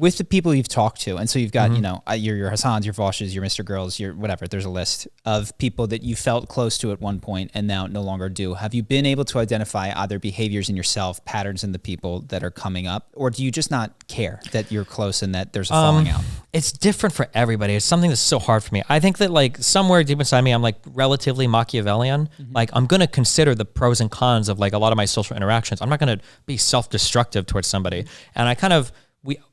with the people you've talked to, and so you've got, you know, your Hassans, your Voshes, your Mr. Girls, your whatever, there's a list of people that you felt close to at one point and now no longer do. Have you been able to identify either behaviors in yourself, patterns in the people that are coming up, or do you just not care that you're close and that there's a falling out? It's different for everybody. It's something that's so hard for me. I think that like somewhere deep inside me, I'm like relatively Machiavellian. Like I'm going to consider the pros and cons of like a lot of my social interactions. I'm not going to be self-destructive towards somebody. And I kind of,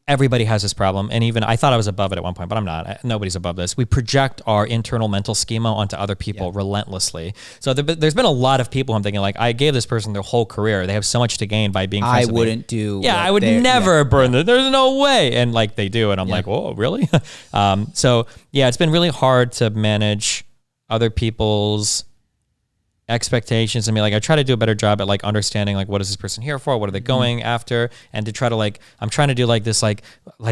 everybody has this problem. And even I thought I was above it at one point, but I'm not. Nobody's above this. We project our internal mental schema onto other people relentlessly. So there's been a lot of people I'm thinking like, I gave this person their whole career. They have so much to gain by being friends with me. I wouldn't do. Yeah, I would never burn it. There's no way. And like they do. And I'm like, whoa, really? So yeah, it's been really hard to manage other people's expectations. I mean, like I try to do a better job at like understanding like what is this person here for, what are they going after, and to try to like I'm trying to do like this like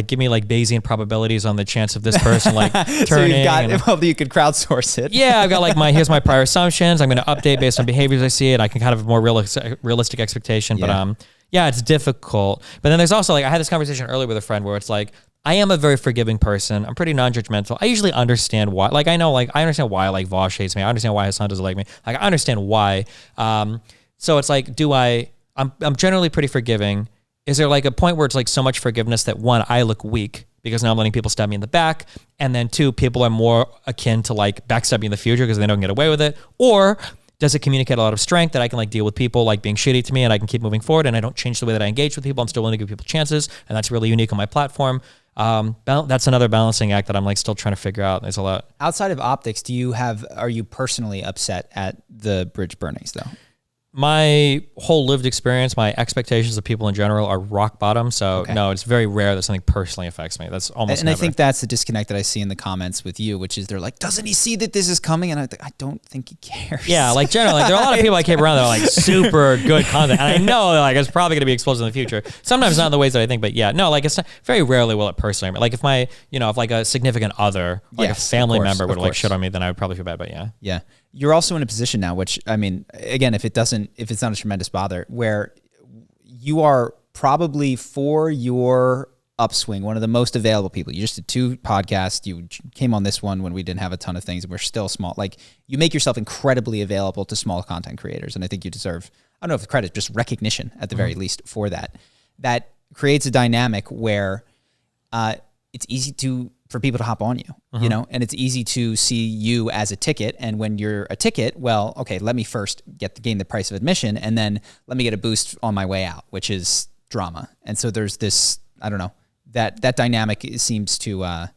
give me like Bayesian probabilities on the chance of this person like turning. So you've got, well, you could crowdsource it. Yeah, I've got like here's my prior assumptions. I'm going to update based on behaviors I see it. I can kind of have a more realistic expectation, but yeah, it's difficult. But then there's also like I had this conversation earlier with a friend where it's like I am a very forgiving person. I'm pretty non-judgmental. I usually understand why. Like I know, like I understand why like Vosh hates me. I understand why his son doesn't like me. Like I understand why. So it's like, I'm generally pretty forgiving. Is there like a point where it's like so much forgiveness that one, I look weak because now I'm letting people stab me in the back, and then two, people are more akin to like backstab me in the future because they don't get away with it, or does it communicate a lot of strength that I can like deal with people like being shitty to me and I can keep moving forward and I don't change the way that I engage with people. I'm still willing to give people chances, and that's really unique on my platform. That's another balancing act that I'm like still trying to figure out. There's a lot. Outside of optics, are you personally upset at the bridge burnings though? My whole lived experience, my expectations of people in general are rock bottom. So no, it's very rare that something personally affects me. That's almost never. I think that's the disconnect that I see in the comments with you, which is they're like, doesn't he see that this is coming? And I don't think he cares. Yeah, like generally, like, there are a lot of people I keep around that are like super good content. And I know like it's probably going to be exposed in the future. Sometimes not in the ways that I think, but yeah, no, like it's not, very rarely will it personally. Like if if like a significant other, like a family member would like shit on me, then I would probably feel bad, but yeah. Yeah. You're also in a position now, which, I mean, again, if it's not a tremendous bother, where you are probably for your Upswing, one of the most available people. You just did 2 podcasts. You came on this one when we didn't have a ton of things and we're still small. Like you make yourself incredibly available to small content creators. And I think you deserve, I don't know if credit, just recognition at the very least for that. That creates a dynamic where it's easy for people to hop on you, you know, and it's easy to see you as a ticket. And when you're a ticket, well, okay, let me first gain the price of admission, and then let me get a boost on my way out, which is drama. And so there's this, I don't know, that dynamic seems to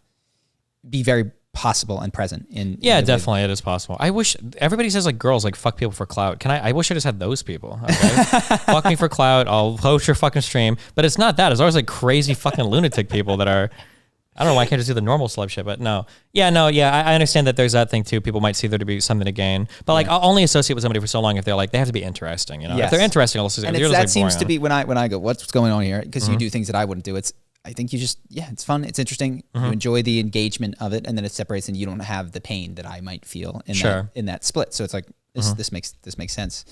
be very possible and present in. Yeah, definitely. It is possible. I wish everybody says like girls like fuck people for clout. I wish I just had those people. Okay. Fuck me for clout. I'll host your fucking stream, but it's not that. It's always like crazy fucking lunatic people that are, I don't know why I can't just do the normal celeb shit, but no. Yeah, I understand that there's that thing too. People might see there to be something to gain, but like I'll only associate with somebody for so long if they're like, they have to be interesting, you know? If they're interesting, I'll associate. And that seems to be when I go, what's going on here? Because you do things that I wouldn't do. I think you just, it's fun. It's interesting. You enjoy the engagement of it, and then it separates and you don't have the pain that I might feel in that split. So it's like, this makes sense.